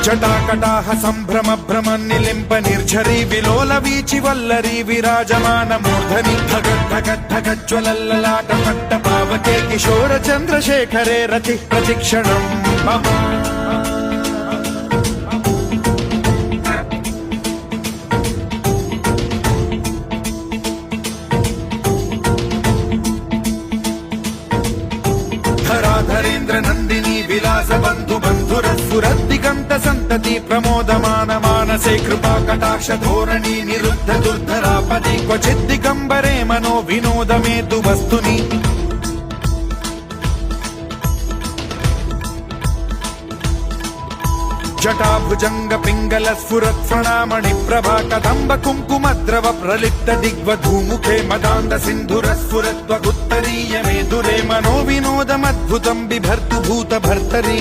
జటాకటాహ సంభ్రమ భ్రమ నిలింప నిర్ఝరీ విలోల వీచి వల్లరీ విరాజమాన మూర్ధని ధగద్ధగద్ధగజ్వలల్లలాట పట్ట పావకే కిశోర చంద్రశేఖరే రతి ప్రతిక్షణం మమ ధరాధరేంద్ర నందిని విలాస బంధు బంధురస్ఫురద్దిగంత సంతతి ప్రమోదమాన మానసే కృపా కటాక్ష ధోరణి నిరుద్ధ దుర్ధరాపది క్వచిద్దిగంబరే మనో వినోదమేతు వస్తుని జటాభుజంగ పింగళ స్ఫురత్ఫణామణి ప్రభా కదంబ కుంకుమద్రవ ప్రలిప్త దిగ్వధూముఖే మదాంద సింధుర స్ఫురత్వగుత్తరీయమే దురే మనో వినోదమద్భుతం బిభర్తు భూత భర్తరీ